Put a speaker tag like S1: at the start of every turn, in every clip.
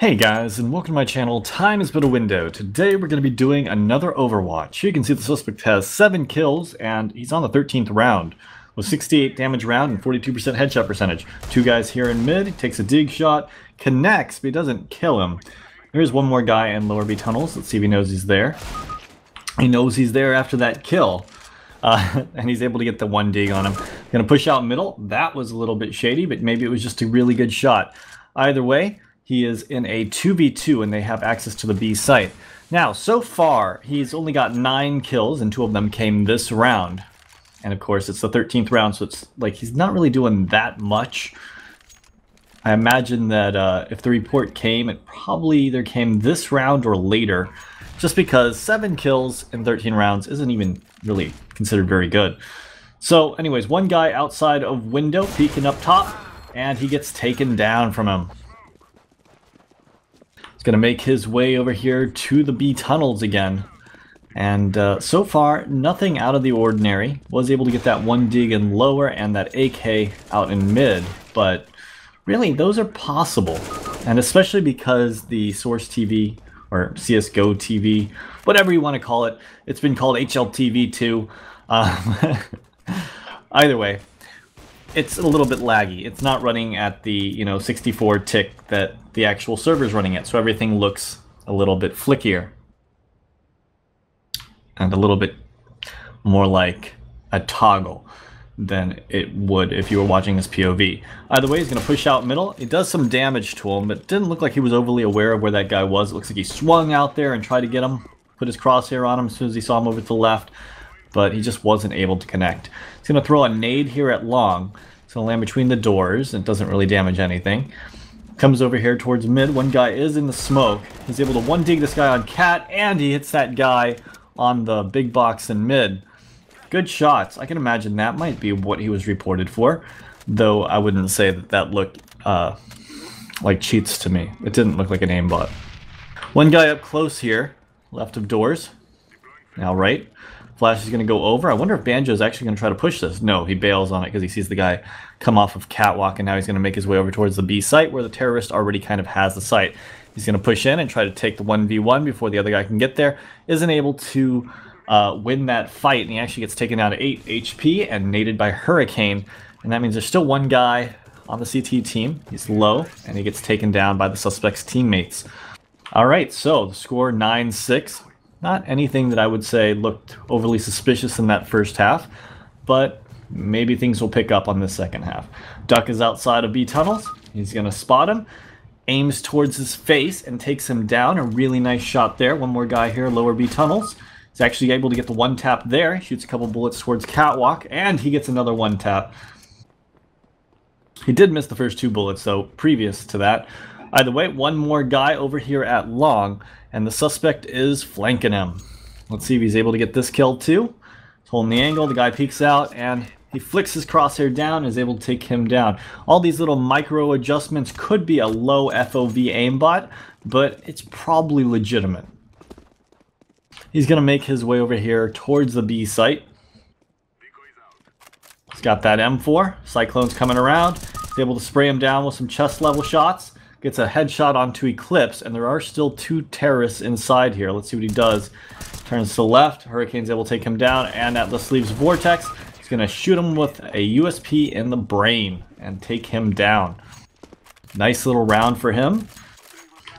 S1: Hey guys, and welcome to my channel, Time is But a Window. Today we're going to be doing another Overwatch. Here you can see the suspect has 7 kills, and he's on the 13th round. With 68 damage round and 42% headshot percentage. Two guys here in mid, he takes a dig shot, connects, but he doesn't kill him. There's one more guy in lower B tunnels, let's see if he knows he's there. He knows he's there after that kill. And he's able to get the one dig on him. Gonna push out middle, that was a little bit shady, but maybe it was just a really good shot. Either way, he is in a 2v2 and they have access to the B site. Now, so far, he's only got 9 kills and 2 of them came this round. And of course, it's the 13th round, so it's like he's not really doing that much. I imagine that if the report came, it probably either came this round or later. Just because 7 kills in 13 rounds isn't even really considered very good. So anyways, one guy outside of window peeking up top, and he gets taken down from him. He's going to make his way over here to the B tunnels again. And so far, nothing out of the ordinary. Was able to get that one dig in lower and that AK out in mid. But really, those are possible. And especially because the Source TV, or CSGO TV, whatever you want to call it, it's been called HLTV too. Either way, it's a little bit laggy. It's not running at the 64 tick that the actual server is running at, so everything looks a little bit flickier and a little bit more like a toggle than it would if you were watching this POV. Either way, he's going to push out middle. It does some damage to him, but it didn't look like he was overly aware of where that guy was. It looks like he swung out there and tried to get him, put his crosshair on him as soon as he saw him over to the left, but he just wasn't able to connect. He's going to throw a nade here at long. It's going to land between the doors. It doesn't really damage anything. Comes over here towards mid. One guy is in the smoke. He's able to one dig this guy on cat, and he hits that guy on the big box in mid. Good shots. I can imagine that might be what he was reported for, though I wouldn't say that that looked like cheats to me. It didn't look like an aimbot. One guy up close here, left of doors. Now right. Flash is going to go over. I wonder if Banjo is actually going to try to push this. No, he bails on it because he sees the guy come off of Catwalk, and now he's going to make his way over towards the B site where the terrorist already kind of has the site. He's going to push in and try to take the 1v1 before the other guy can get there. Isn't able to win that fight, and he actually gets taken down to 8 HP and naded by Hurricane. And that means there's still one guy on the CT team. He's low, and he gets taken down by the suspect's teammates. Alright, so the score 9-6. Not anything that I would say looked overly suspicious in that first half, but maybe things will pick up on the second half. Duck is outside of B tunnels. He's going to spot him, aims towards his face, and takes him down. A really nice shot there. One more guy here, lower B tunnels. He's actually able to get the one tap there. He shoots a couple bullets towards Catwalk, and he gets another one tap. He did miss the first 2 bullets, though, previous to that. Either way, one more guy over here at long, and the suspect is flanking him. Let's see if he's able to get this kill too. He's holding the angle, the guy peeks out, and he flicks his crosshair down and is able to take him down. All these little micro adjustments could be a low FOV aimbot, but it's probably legitimate. He's going to make his way over here towards the B site. He's got that M4. Cyclone's coming around. He's able to spray him down with some chest level shots. Gets a headshot onto Eclipse, and there are still 2 terrorists inside here. Let's see what he does. Turns to the left. Hurricane's able to take him down, and Atlas leaves Vortex. He's going to shoot him with a USP in the brain and take him down. Nice little round for him,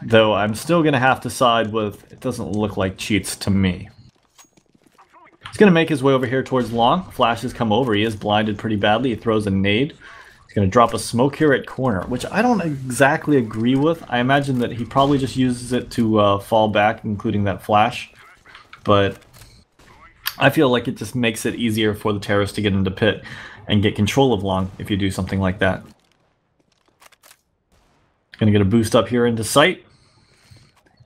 S1: though I'm still going to have to side with it doesn't look like cheats to me. He's going to make his way over here towards long. Flash has come over. He is blinded pretty badly. He throws a nade. He's going to drop a smoke here at corner, which I don't exactly agree with. I imagine that he probably just uses it to fall back, including that flash. But I feel like it just makes it easier for the terrorists to get into pit and get control of long if you do something like that. Going to get a boost up here into sight.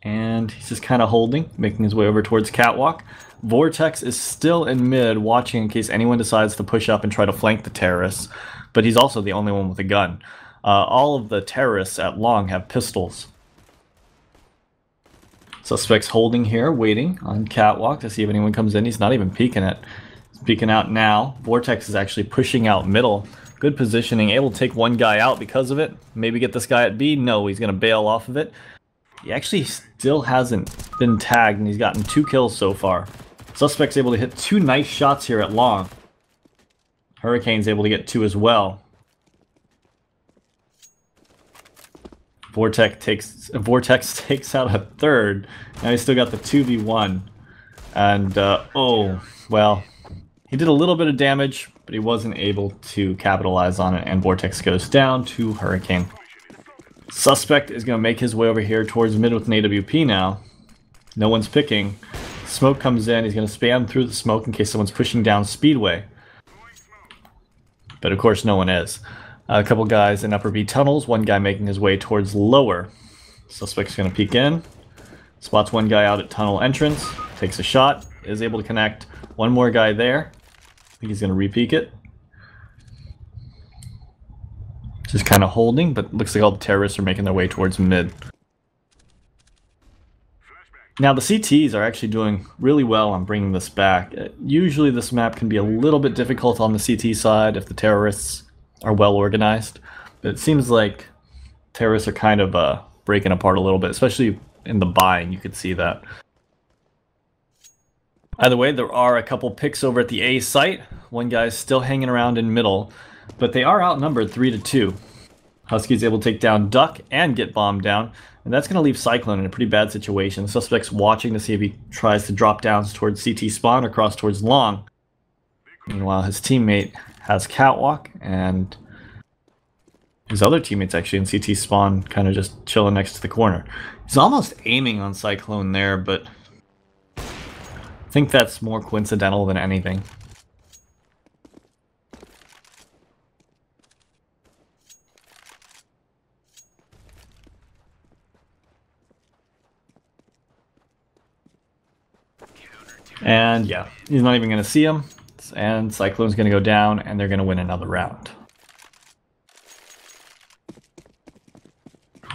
S1: And he's just kind of holding, making his way over towards Catwalk. Vortex is still in mid, watching in case anyone decides to push up and try to flank the terrorists. But he's also the only one with a gun. All of the terrorists at long have pistols. Suspect's holding here, waiting on Catwalk to see if anyone comes in. He's not even peeking it. He's peeking out now. Vortex is actually pushing out middle. Good positioning, able to take one guy out because of it. Maybe get this guy at B. No, he's going to bail off of it. He actually still hasn't been tagged, and he's gotten 2 kills so far. Suspect's able to hit 2 nice shots here at long. Hurricane's able to get 2 as well. Vortex takes out a 3rd. Now he's still got the 2v1. And, oh, well, he did a little bit of damage, but he wasn't able to capitalize on it, and Vortex goes down to Hurricane. Suspect is going to make his way over here towards mid with an AWP now. No one's picking. Smoke comes in. He's going to spam through the smoke in case someone's pushing down Speedway. But of course no one is. A couple guys in upper B tunnels. One guy making his way towards lower. Suspect's going to peek in. Spots one guy out at tunnel entrance. Takes a shot. Is able to connect. One more guy there. I think he's going to re-peek it. Just kind of holding, but looks like all the terrorists are making their way towards mid. Now the CTs are actually doing really well on bringing this back. Usually this map can be a little bit difficult on the CT side if the terrorists are well organized, but it seems like terrorists are kind of breaking apart a little bit, especially in the buying. You could see that. Either way, there are a couple picks over at the A site. One guy's still hanging around in middle, but they are outnumbered 3-2. Husky's able to take down Duck and get bombed down, and that's going to leave Cyclone in a pretty bad situation. Suspect's watching to see if he tries to drop down towards CT spawn or cross towards long. Meanwhile, his teammate has Catwalk, and his other teammate's actually in CT spawn, kind of just chilling next to the corner. He's almost aiming on Cyclone there, but I think that's more coincidental than anything. And yeah, he's not even going to see him. And Cyclone's going to go down, and they're going to win another round.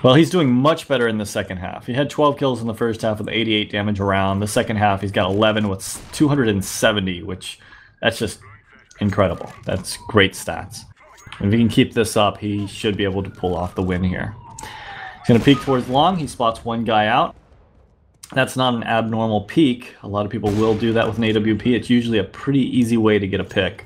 S1: Well, he's doing much better in the second half. He had 12 kills in the first half with 88 damage around. The second half, he's got 11 with 270, which that's just incredible. That's great stats. And if he can keep this up, he should be able to pull off the win here. He's going to peek towards long. He spots one guy out. That's not an abnormal peek. A lot of people will do that with an AWP. It's usually a pretty easy way to get a pick.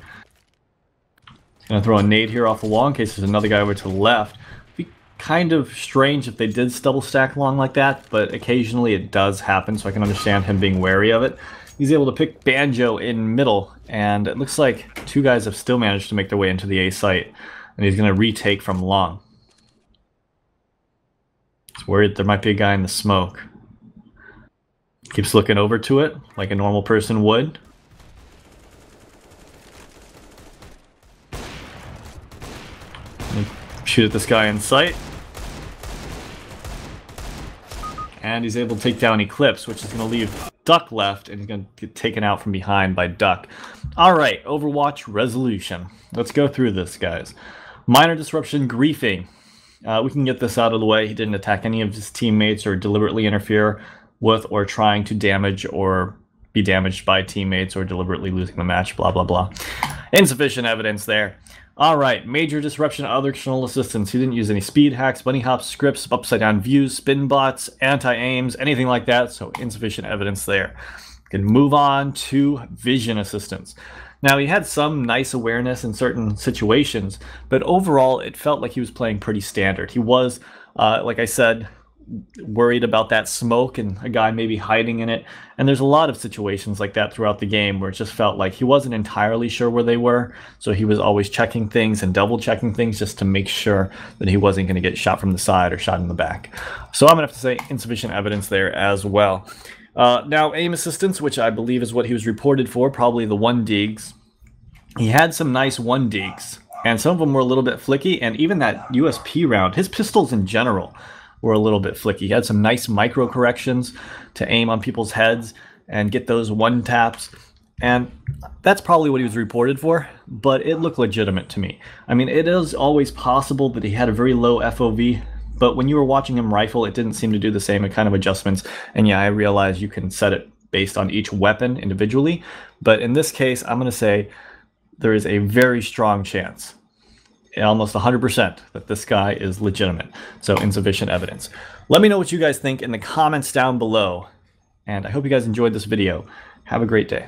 S1: He's going to throw a nade here off the wall in case there's another guy over to the left. It'd be kind of strange if they did double stack long like that, but occasionally it does happen, so I can understand him being wary of it. He's able to pick Banjo in middle, and it looks like 2 guys have still managed to make their way into the A site, and he's going to retake from long. He's worried there might be a guy in the smoke. Keeps looking over to it, like a normal person would. Shoot at this guy in sight. And he's able to take down Eclipse, which is going to leave Duck left, and he's going to get taken out from behind by Duck. Alright, Overwatch resolution. Let's go through this, guys. Minor disruption, griefing. We can get this out of the way. He didn't attack any of his teammates or deliberately interfere with or trying to damage or be damaged by teammates or deliberately losing the match, blah, blah, blah. Insufficient evidence there. All right, major disruption, other external assistance. He didn't use any speed hacks, bunny hops, scripts, upside down views, spin bots, anti-aims, anything like that, so insufficient evidence there. We can move on to vision assistance. Now, he had some nice awareness in certain situations, but overall, it felt like he was playing pretty standard. He was, like I said, worried about that smoke and a guy maybe hiding in it, and there's a lot of situations like that throughout the game where it just felt like he wasn't entirely sure where they were, so he was always checking things and double checking things just to make sure that he wasn't going to get shot from the side or shot in the back. So I'm gonna have to say insufficient evidence there as well. Now aim assistance, which I believe is what he was reported for, probably the 1-digs. He had some nice 1-digs, and some of them were a little bit flicky, and even that USP round, his pistols in general were a little bit flicky. He had some nice micro corrections to aim on people's heads and get those 1-taps, and that's probably what he was reported for, but it looked legitimate to me. I mean, it is always possible that he had a very low FOV, but when you were watching him rifle, it didn't seem to do the same kind of adjustments, and yeah, I realize you can set it based on each weapon individually, but in this case, I'm going to say there is a very strong chance almost 100% that this guy is legitimate. So insufficient evidence. Let me know what you guys think in the comments down below. And I hope you guys enjoyed this video. Have a great day.